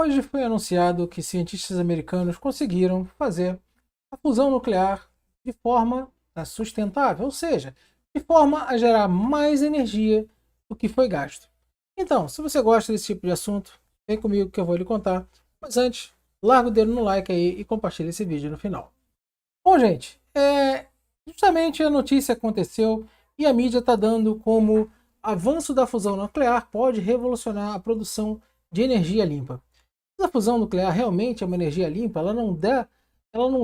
Hoje foi anunciado que cientistas americanos conseguiram fazer a fusão nuclear de forma sustentável, ou seja, de forma a gerar mais energia do que foi gasto. Então, se você gosta desse tipo de assunto, vem comigo que eu vou lhe contar. Mas antes, larga o dedo no like aí e compartilha esse vídeo no final. Bom, gente, justamente a notícia aconteceu e a mídia está dando como avanço da fusão nuclear pode revolucionar a produção de energia limpa. A fusão nuclear realmente é uma energia limpa, ela não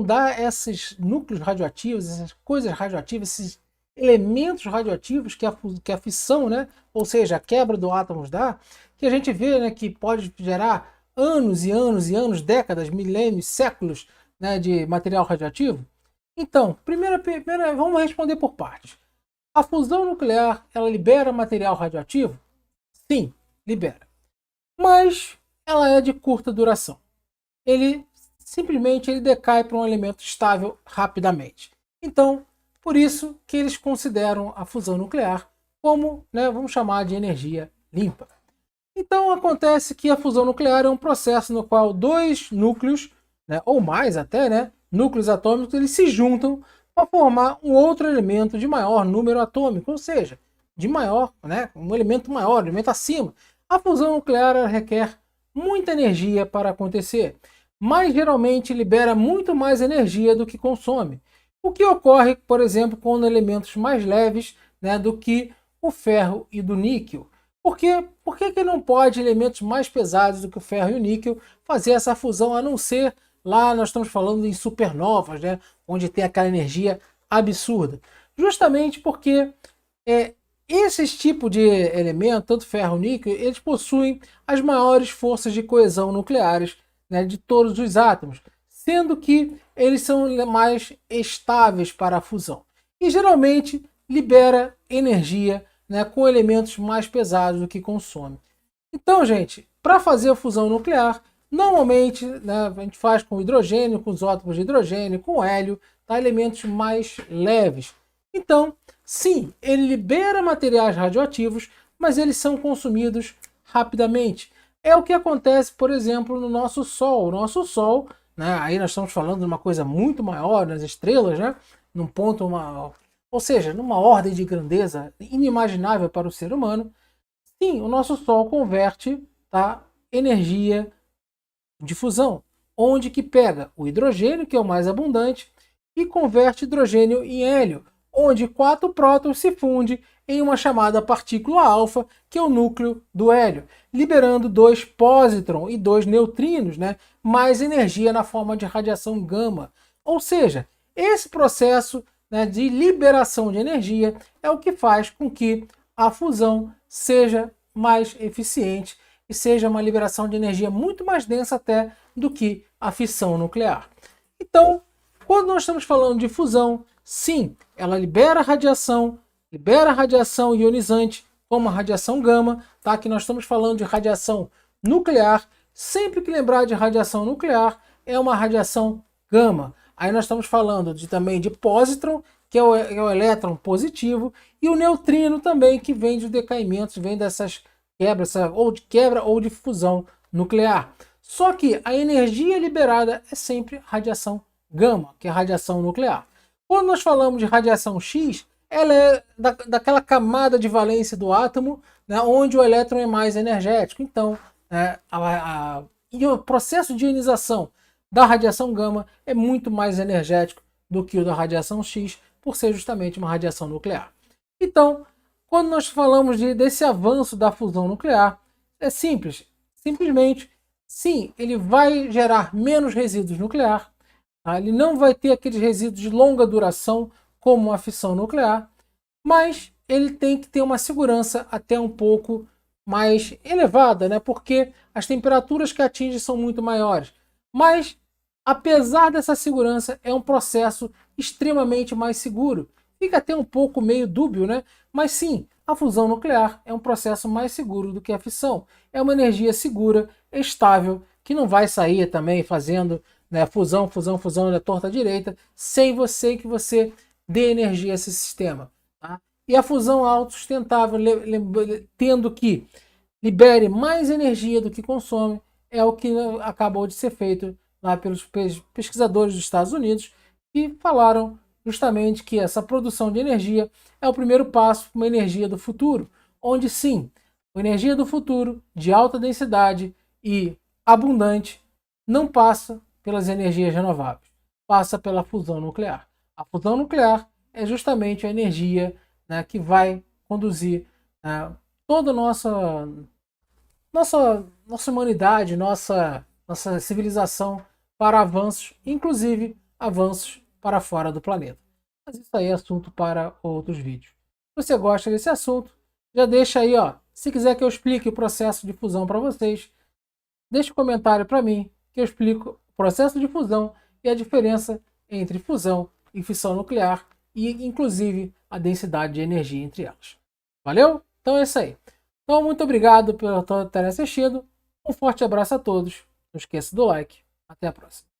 dá esses núcleos radioativos, essas coisas radioativas, esses elementos radioativos que a fissão, né, ou seja, a quebra do átomos dá, que a gente vê, né, que pode gerar anos e anos e anos, décadas, milênios, séculos, né, de material radioativo. Então, vamos responder por partes. A fusão nuclear, ela libera material radioativo? Sim, libera. Mas ela é de curta duração. Ele simplesmente decai para um elemento estável rapidamente. Então, por isso que eles consideram a fusão nuclear como, né, vamos chamar de energia limpa. Então acontece que a fusão nuclear é um processo no qual dois núcleos, né, ou mais até, né, núcleos atômicos, eles se juntam para formar um outro elemento de maior número atômico, ou seja, de maior, né, um elemento maior, um elemento acima. A fusão nuclear requer muita energia para acontecer, mas geralmente libera muito mais energia do que consome. O que ocorre, por exemplo, com elementos mais leves, né, do que o ferro e do níquel. Por que não pode elementos mais pesados do que o ferro e o níquel fazer essa fusão, a não ser lá nós estamos falando em supernovas, né, onde tem aquela energia absurda? Justamente porque esses tipos de elemento, tanto ferro e níquel, eles possuem as maiores forças de coesão nucleares, né, de todos os átomos, sendo que eles são mais estáveis para a fusão. E geralmente libera energia, né, com elementos mais pesados do que consome. Então, gente, para fazer a fusão nuclear, normalmente, né, a gente faz com hidrogênio, com os átomos de hidrogênio, com hélio, tá, elementos mais leves. Então, sim, ele libera materiais radioativos, mas eles são consumidos rapidamente. É o que acontece, por exemplo, no nosso Sol. O nosso Sol, né, aí nós estamos falando de uma coisa muito maior, nas estrelas, né, num ponto, ou seja, numa ordem de grandeza inimaginável para o ser humano. Sim, o nosso Sol converte, tá, energia de fusão, onde que pega o hidrogênio, que é o mais abundante, e converte hidrogênio em hélio, onde 4 prótons se fundem em uma chamada partícula alfa, que é o núcleo do hélio, liberando 2 pósitrons e 2 neutrinos, né, mais energia na forma de radiação gama. Ou seja, esse processo, né, de liberação de energia é o que faz com que a fusão seja mais eficiente e seja uma liberação de energia muito mais densa até do que a fissão nuclear. Então, quando nós estamos falando de fusão, sim, ela libera radiação ionizante, como a radiação gama, tá? Que nós estamos falando de radiação nuclear. Sempre que lembrar de radiação nuclear, é uma radiação gama. Aí nós estamos falando também de pósitron, que é o elétron positivo, e o neutrino também, que vem dos decaimentos, vem dessas quebras, ou de quebra ou de fusão nuclear. Só que a energia liberada é sempre radiação gama, que é a radiação nuclear. Quando nós falamos de radiação X, ela é daquela camada de valência do átomo, né, onde o elétron é mais energético. Então, e o processo de ionização da radiação gama é muito mais energético do que o da radiação X, por ser justamente uma radiação nuclear. Então, quando nós falamos desse avanço da fusão nuclear, é simples. Simplesmente, sim, ele vai gerar menos resíduos nucleares, tá? Ele não vai ter aqueles resíduos de longa duração, como a fissão nuclear, mas ele tem que ter uma segurança até um pouco mais elevada, né? Porque as temperaturas que atinge são muito maiores. Mas, apesar dessa segurança, é um processo extremamente mais seguro. Fica até um pouco meio dúbio, né? Mas sim, a fusão nuclear é um processo mais seguro do que a fissão. É uma energia segura, estável, que não vai sair também fazendo, né, fusão, da torta direita, sem que você dê energia a esse sistema. Tá? E a fusão autossustentável, tendo que libere mais energia do que consome, é o que acabou de ser feito lá pelos pesquisadores dos Estados Unidos, que falaram justamente que essa produção de energia é o primeiro passo para uma energia do futuro, onde sim, a energia do futuro de alta densidade e abundante não passa pelas energias renováveis, passa pela fusão nuclear. A fusão nuclear é justamente a energia, né, que vai conduzir toda a nossa humanidade, nossa civilização para avanços, inclusive avanços para fora do planeta. Mas isso aí é assunto para outros vídeos. Se você gosta desse assunto, já deixa aí, ó. Se quiser que eu explique o processo de fusão para vocês, deixa um comentário para mim que eu explico o processo de fusão e a diferença entre fusão e fissão nuclear e, inclusive, a densidade de energia entre elas. Valeu? Então é isso aí. Então, muito obrigado por terem assistido. Um forte abraço a todos. Não esqueça do like. Até a próxima.